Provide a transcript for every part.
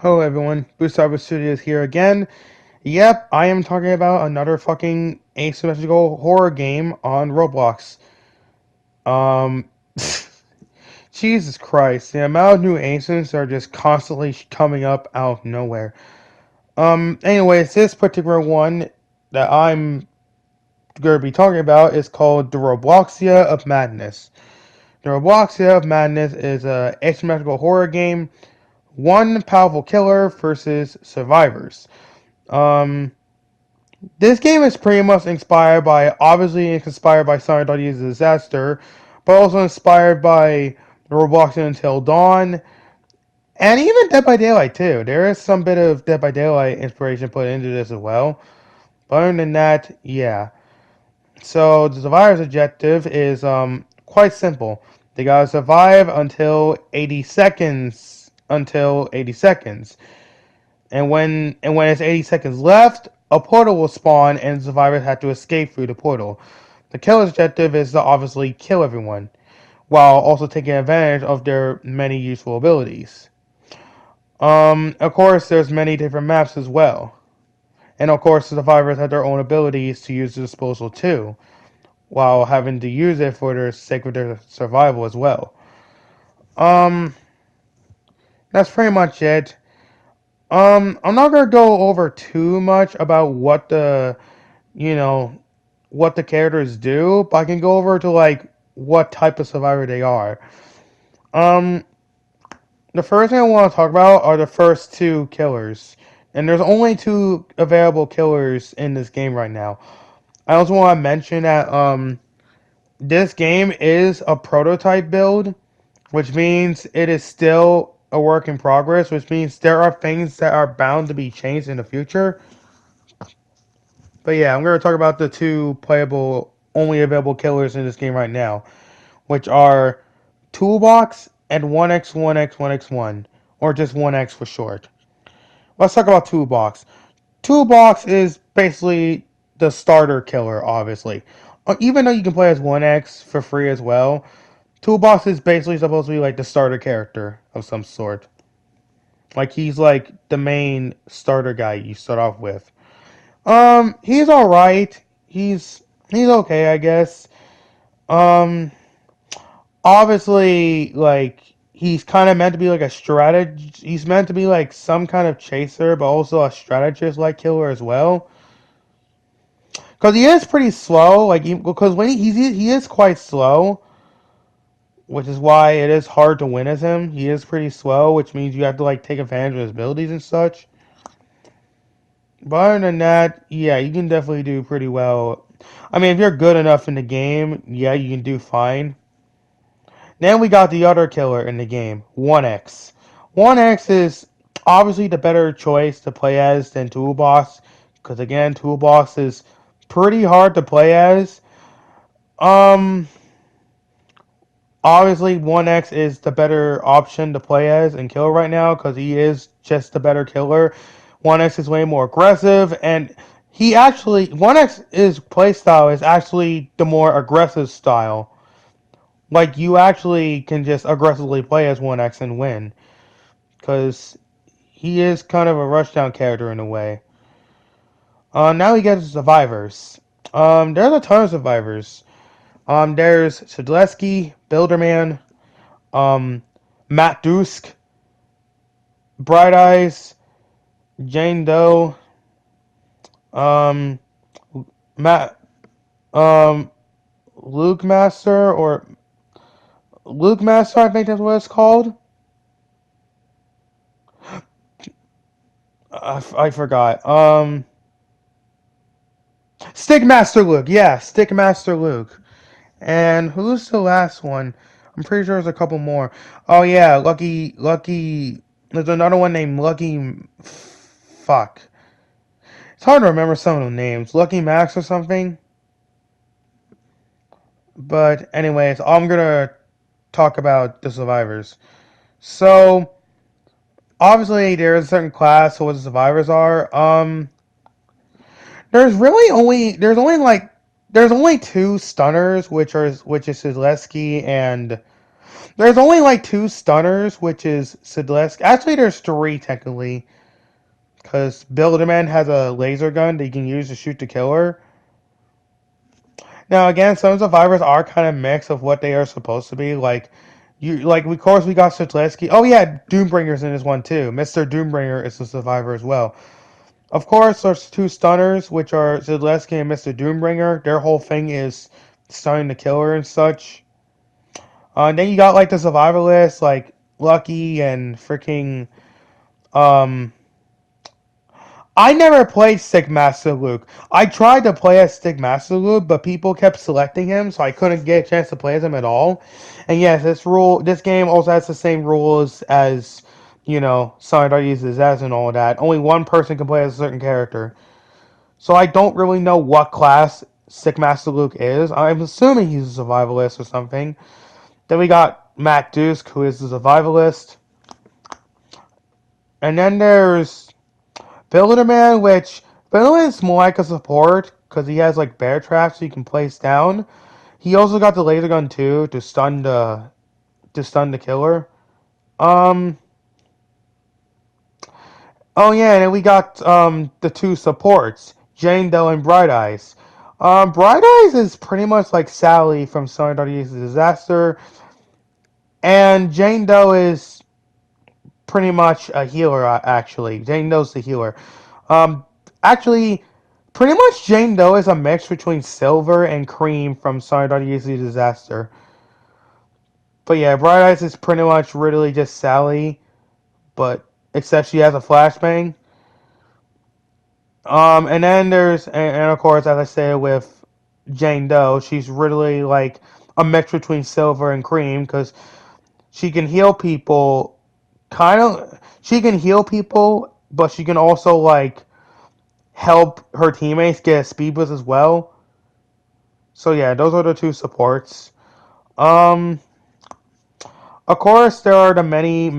Hello everyone, Boost Studios here again. Yep, I am talking about another fucking asymmetrical horror game on Roblox. Um, Jesus Christ, the amount of new asins are just constantly coming up out of nowhere. Anyways, this particular one that I'm gonna be talking about is called the Robloxia of Madness. The Robloxia of Madness is a asymmetrical horror game. One powerful killer versus survivors. Um, This game is pretty much obviously inspired by Sonic Doggy's Disaster, but also inspired by Robloxia Until Dawn, and even Dead by Daylight too. There is some bit of Dead by Daylight inspiration put into this as well. But other than that, yeah. So the survivor's objective is quite simple. They gotta survive until 80 seconds. And when it's 80 seconds left, a portal will spawn and survivors have to escape through the portal. The killer's objective is to obviously kill everyone, while also taking advantage of their many useful abilities. Of course, there's many different maps as well. And of course, the survivors have their own abilities to use the disposal too, while having to use it for the sake of their survival as well. Um, that's pretty much it. I'm not gonna go over too much about you know, what the characters do, but I can go over to like what type of survivor they are. Um, the first thing I want to talk about are the first two killers, and there's only two available killers in this game right now. I also want to mention that this game is a prototype build, which means it is still a work in progress, which means there are things that are bound to be changed in the future. But yeah, I'm going to talk about the two playable, only available killers in this game right now, which are Toolbox and 1x, 1x, 1x1, or just 1x for short. Let's talk about Toolbox. Toolbox is basically the starter killer, obviously. Even though you can play as 1x for free as well, Toolbox is basically supposed to be like the starter character of some sort. Like he's like the main starter guy you start off with. He's alright. He's okay, I guess. Um, Obviously, like he's kind of meant to be like a strategist. He's meant to be like some kind of chaser, but also a strategist like killer as well. Because he is pretty slow. Because when he is quite slow, which is why it is hard to win as him. He is pretty slow, which means you have to like take advantage of his abilities and such. But other than that, yeah, you can definitely do pretty well. I mean, if you're good enough in the game, yeah, you can do fine. Then we got the other killer in the game, 1x. 1x is obviously the better choice to play as than Toolbox, because again, Toolbox is pretty hard to play as. Um, Obviously, 1x is the better option to play as and kill right now, because he is just the better killer. 1x is way more aggressive, and 1x's playstyle is actually the more aggressive style. Like, you actually can just aggressively play as 1x and win. Because he is kind of a rushdown character in a way. Now we get to survivors. There's a ton of survivors. There's Sadleski, Builderman, um, Matt Dusk, Bright Eyes, Jane Doe, um, Matt, um, Luke Master, or Luke Master, I think that's what it's called. I forgot. Stickmaster Luke, yeah, Stickmaster Luke. And who's the last one? I'm pretty sure there's a couple more. Oh yeah, Lucky. There's another one named Lucky. Fuck. It's hard to remember some of the names. Lucky Max or something. But anyways, I'm gonna talk about the survivors. So obviously there is a certain class of what the survivors are. There's only two stunners, which is Zaleski and There's only like two stunners, which is Sidlesk. Actually, there's three technically, because Builderman has a laser gun that you can use to shoot the killer. Now, again, some survivors are kind of mixed of what they are supposed to be. Of course, we got Sidleski. Oh yeah, Doombringer's in this one too. Mr. Doombringer is a survivor as well. Of course, there's two stunners, which are Zidleski and Mr. Doombringer. Their whole thing is stunning the killer and such. Then you got like the survivalists, like Lucky and freaking. Um, I never played Stick Master Luke. I tried to play as Stick Master Luke, but people kept selecting him, so I couldn't get a chance to play as him at all. And yes, this game also has the same rules as Sonic uses as and all that. Only one person can play as a certain character. So I don't really know what class Sick Master Luke is. I'm assuming he's a survivalist or something. Then we got Matt Dusk, who is the survivalist. And then there's Builderman, which Builderman is more like a support because he has like bear traps he can place down. He also got the laser gun too to stun the killer. Um. Oh yeah, and then we got the two supports, Jane Doe and Bright Eyes. Bright Eyes is pretty much like Sally from Sonic WD's Disaster, and Jane Doe is pretty much a healer. Actually, Jane Doe's the healer. Um, actually, pretty much Jane Doe is a mix between Silver and Cream from Sonic WD's Disaster. But yeah, Bright Eyes is pretty much really just Sally, but except she has a flashbang. And then and of course, as I said with Jane Doe, she's really like a mix between Silver and Cream because she can heal people. She can heal people, but she can also like help her teammates get a speed boost as well. So yeah, those are the two supports. Um, of course, there are the many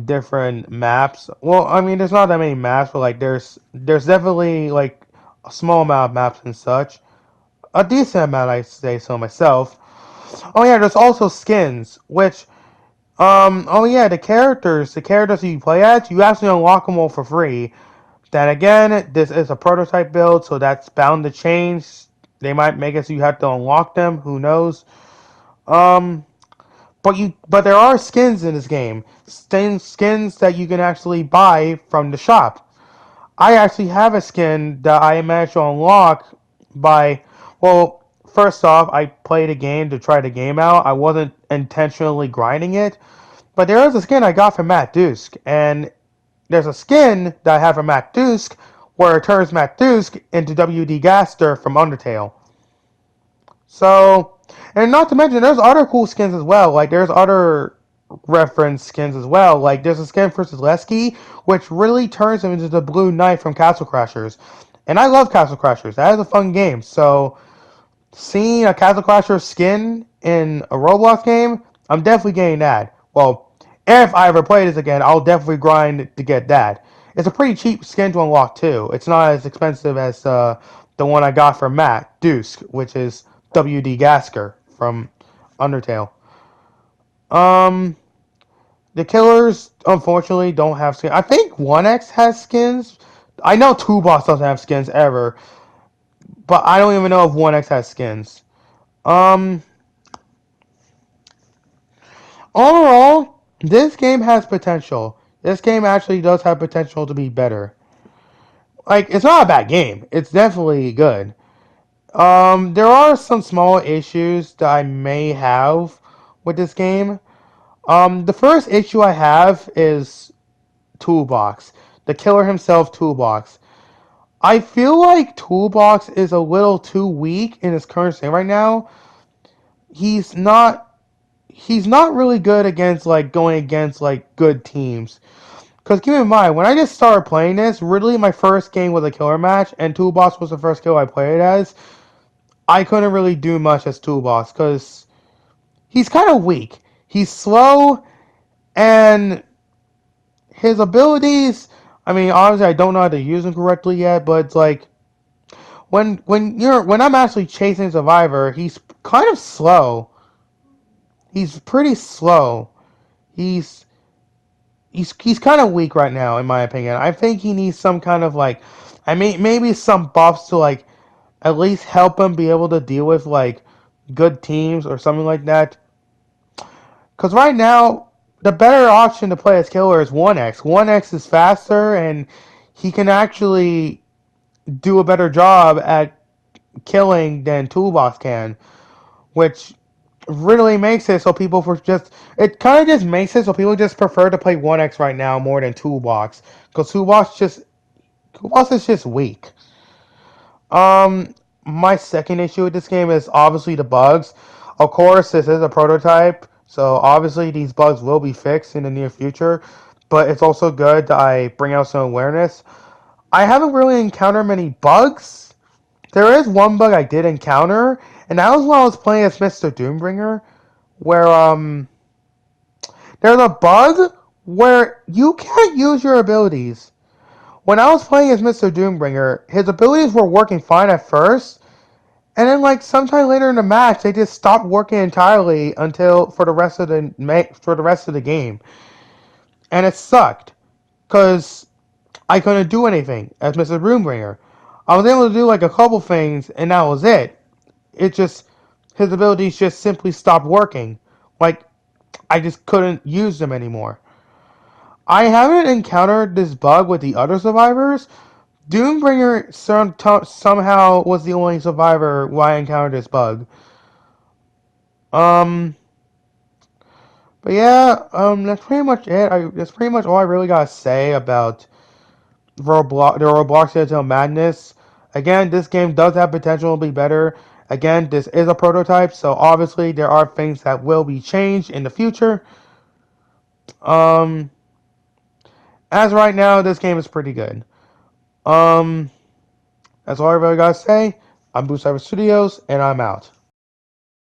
different maps. Well, I mean, there's not that many maps, but like there's definitely like a small amount of maps and such. A decent amount, I say so myself. Oh yeah, there's also skins, which oh yeah, the characters you play as, you actually unlock them all for free. Then again, this is a prototype build, so that's bound to change. They might make it so you have to unlock them. Who knows? Um, but there are skins in this game. Skins that you can actually buy from the shop. I actually have a skin that I managed to unlock by, well, first off, I played a game to try the game out. I wasn't intentionally grinding it, but there is a skin I got from Matt Dusk, and there's a skin that I have from Matt Dusk where it turns Matt Dusk into WD Gaster from Undertale. So, and not to mention, there's other cool skins as well. Like, there's other reference skins as well. Like, there's a skin for Zaleski, which really turns him into the Blue Knight from Castle Crashers. And I love Castle Crashers. That is a fun game. So, seeing a Castle Crasher skin in a Roblox game, I'm definitely getting that. Well, if I ever play this again, I'll definitely grind to get that. It's a pretty cheap skin to unlock too. It's not as expensive as the one I got from Matt Dusk, which is WD Gasker from Undertale. Um, the killers unfortunately don't have skins. I think 1X has skins. I know 2Boss doesn't have skins ever, but I don't even know if 1X has skins. Um, Overall, this game has potential. This game actually does have potential to be better. Like, it's not a bad game. It's definitely good. There are some small issues that I may have with this game. The first issue I have is Toolbox. The killer himself, Toolbox. I feel like Toolbox is a little too weak in his current state right now. He's not he's not really good against like going against like good teams. Because keep in mind, when I just started playing this, really my first game was a killer match, and Toolbox was the first killer I played as. I couldn't really do much as Toolbox because he's kind of weak. He's slow, and his abilities. I mean, honestly, I don't know how to use them correctly yet, but it's like when I'm actually chasing Survivor, he's kind of slow. He's pretty slow. He's he's kind of weak right now, in my opinion. I think he needs some kind of like, I mean, maybe some buffs to like at least help him be able to deal with like good teams or something like that. Because right now, the better option to play as killer is 1x. 1x is faster and he can actually do a better job at killing than Toolbox can, which really makes it so people for just it kind of just makes it so people just prefer to play 1x right now more than Toolbox because Toolbox is just weak. Um, my second issue with this game is obviously the bugs. Of course, this is a prototype, so obviously these bugs will be fixed in the near future. But it's also good that I bring out some awareness. I haven't really encountered many bugs. There is one bug I did encounter, and that was when I was playing as Mr. Doombringer, where there's a bug where you can't use your abilities. When I was playing as Mr. Doombringer, his abilities were working fine at first, and then like sometime later in the match, they just stopped working entirely until for the rest of the game, and it sucked because I couldn't do anything as Mr. Doombringer. I was able to do like a couple things, and that was it. It just his abilities just simply stopped working. Like I just couldn't use them anymore. I haven't encountered this bug with the other survivors. Doombringer somehow was the only survivor where I encountered this bug. Um, but yeah, that's pretty much it. That's pretty much all I really gotta say about the Robloxia Until Madness. Again, this game does have potential to be better. Again, this is a prototype, so obviously there are things that will be changed in the future. Um, as right now, this game is pretty good. Um, that's all I really gotta say. I'm Boost Cyber Studios, and I'm out.